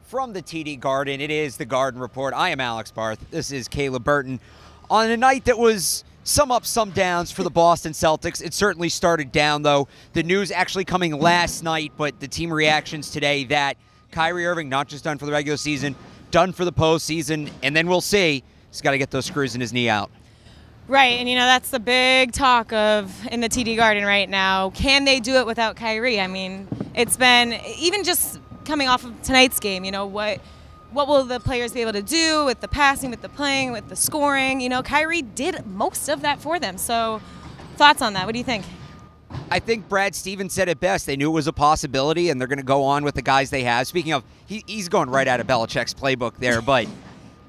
From the TD Garden, it is the Garden Report. I am Alex Barth. This is Caleb Burton. On a night that was some ups, some downs for the Boston Celtics. It certainly started down, though. The news actually coming last night, but the team reactions today that Kyrie Irving, not just done for the regular season, done for the postseason, and then we'll see. He's got to get those screws in his knee out. Right, and that's the big talk of in the TD Garden right now. Can they do it without Kyrie? I mean, it's been, even just coming off of tonight's game, what will the players be able to do with the passing, with the playing, with the scoring? Kyrie did most of that for them. So thoughts on that? What do you think? I think Brad Stevens said it best. They knew it was a possibility, and they're going to go on with the guys they have. Speaking of, he's going right out of Belichick's playbook there, but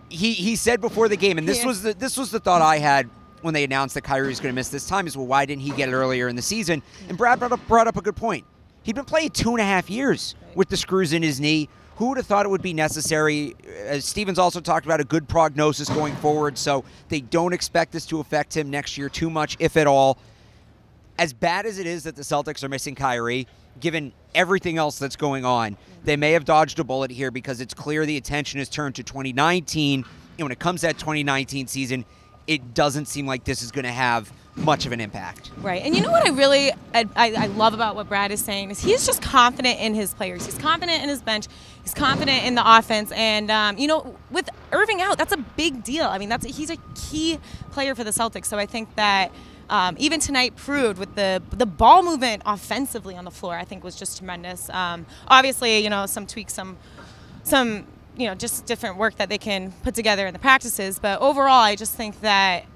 he said before the game, and this was the thought I had when they announced that Kyrie was going to miss this time, is, well, why didn't he get it earlier in the season? And Brad brought up a good point. He'd been playing 2.5 years with the screws in his knee. Who would have thought it would be necessary? As Stevens also talked about, a good prognosis going forward, so they don't expect this to affect him next year too much, if at all. As bad as it is that the Celtics are missing Kyrie, given everything else that's going on, they may have dodged a bullet here because it's clear the attention is turned to 2019. And when it comes to that 2019 season, it doesn't seem like this is going to have much of an impact. Right. And what I love about what Brad is saying is he's just confident in his players. He's confident in his bench. He's confident in the offense. And, with Irving out, that's a big deal. I mean, he's a key player for the Celtics. So I think that even tonight proved with the ball movement offensively on the floor, I think was just tremendous. Obviously, some tweaks, some just different work that they can put together in the practices. But overall, I just think that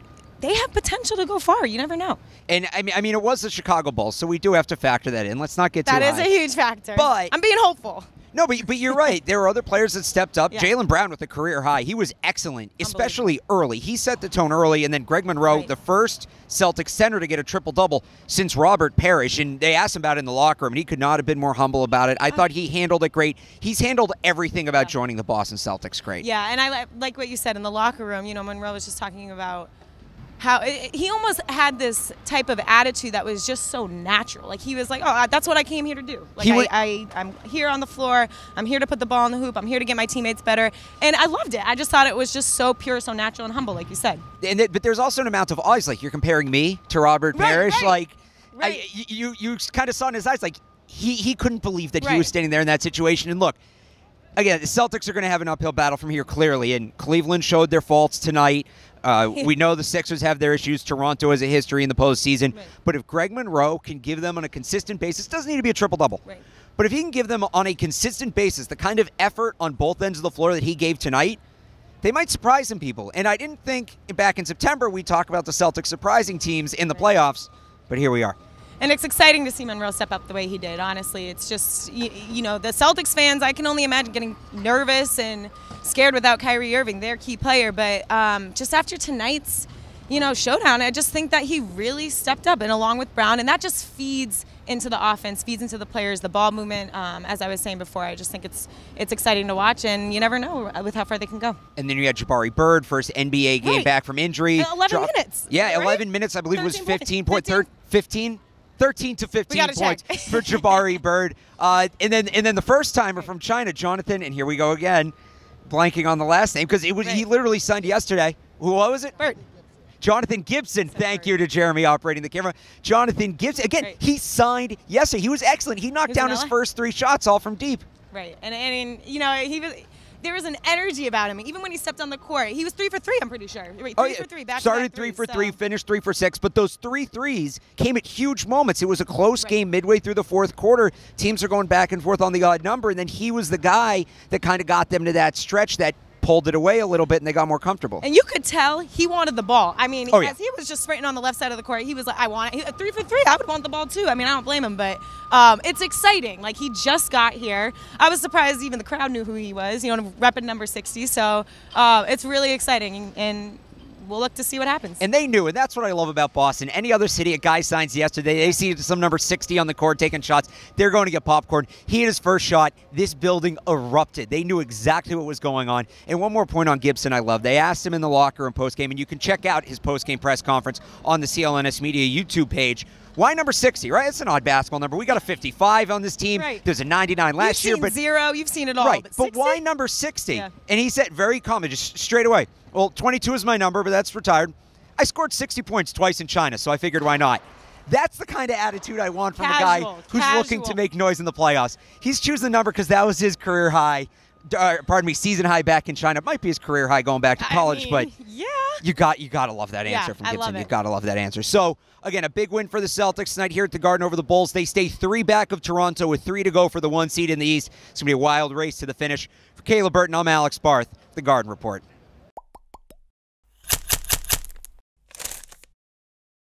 they have potential to go far. You never know. And I mean, it was the Chicago Bulls, so we do have to factor that in. Let's not get too high. That is a huge factor. But I'm being hopeful. No, but you're right. There are other players that stepped up. Yeah. Jaylen Brown with a career high. He was excellent, especially early. He set the tone early, and then Greg Monroe, the first Celtics center to get a triple-double since Robert Parrish, and they asked him about it in the locker room, and he could not have been more humble about it. I thought he handled it great. He's handled everything about joining the Boston Celtics great. Yeah, and I like what you said in the locker room. Monroe was just talking about how he almost had this type of attitude that was just so natural. Like, he was like, oh, that's what I came here to do. Like, I'm here on the floor. I'm here to put the ball in the hoop. I'm here to get my teammates better. And I loved it. I just thought it was just so pure, so natural and humble, like you said. But there's also an amount of eyes. Like, you're comparing me to Robert Parrish. Right. Like, you kind of saw in his eyes, like, he couldn't believe that he was standing there in that situation. And look, again, the Celtics are going to have an uphill battle from here, clearly. And Cleveland showed their faults tonight. We know the Sixers have their issues. Toronto has a history in the postseason. Right. But if Greg Monroe can give them on a consistent basis, it doesn't need to be a triple-double. Right. But if he can give them on a consistent basis the kind of effort on both ends of the floor that he gave tonight, they might surprise some people. And I didn't think back in September we'd talk about the Celtics surprising teams in the playoffs, but here we are. And it's exciting to see Monroe step up the way he did, honestly. It's just, the Celtics fans, I can only imagine getting nervous and scared without Kyrie Irving, their key player. But just after tonight's, showdown, I just think that he really stepped up, and along with Brown, and that just feeds into the offense, feeds into the players, the ball movement. As I was saying before, I just think it's exciting to watch, and you never know with how far they can go. And then you had Jabari Bird, first NBA game back from injury. 11 minutes. Yeah, right? 11 minutes, I believe, was 15 points. 13 to 15 points for Jabari Bird. And then the first timer from China, Jonathan, and here we go again, blanking on the last name, because he literally signed yesterday. What was it? Bird. Jonathan Gibson. Thank you to Jeremy operating the camera. Jonathan Gibson. Again, he signed yesterday. He was excellent. He knocked down his first 3 shots all from deep. Right. And he was... There was an energy about him. Even when he stepped on the court, he was 3 for 3, I'm pretty sure. Wait, 3 for 3, back Started 3 for 3, finished 3 for 6, but those 3 threes came at huge moments. It was a close game midway through the fourth quarter. Teams are going back and forth on the odd number, and then he was the guy that kind of got them to that stretch that pulled it away a little bit, and they got more comfortable. And you could tell he wanted the ball. I mean, as he was just sprinting on the left side of the court, he was like, I want it. 3 for 3, I would want the ball too. I mean, I don't blame him, but it's exciting. Like, he just got here. I was surprised even the crowd knew who he was, repping number 60. So it's really exciting, and we'll look to see what happens. And they knew, and that's what I love about Boston. Any other city, a guy signs yesterday, they see some number 60 on the court taking shots, they're going to get popcorn. He hit his first shot. This building erupted. They knew exactly what was going on. And one more point on Gibson I love. They asked him in the locker room postgame, and you can check out his postgame press conference on the CLNS Media YouTube page. Why number 60, right? It's an odd basketball number. We got a 55 on this team. Right. There's a 99 last year. You've seen 0. You've seen it all. Right, But but 60? why number 60? Yeah. And he said very common, just straight away. Well, 22 is my number, but that's retired. I scored 60 points twice in China, so I figured why not. That's the kind of attitude I want from a guy who's looking to make noise in the playoffs. He's choosing the number because that was his career high. Season high back in China. It might be his career high going back to college, but yeah. you got to love that answer from I Gibson. love it. You got to love that answer. So, again, a big win for the Celtics tonight here at the Garden over the Bulls. They stay 3 back of Toronto with 3 to go for the 1 seed in the East. It's going to be a wild race to the finish. For Caleb Burton, I'm Alex Barth, the Garden Report.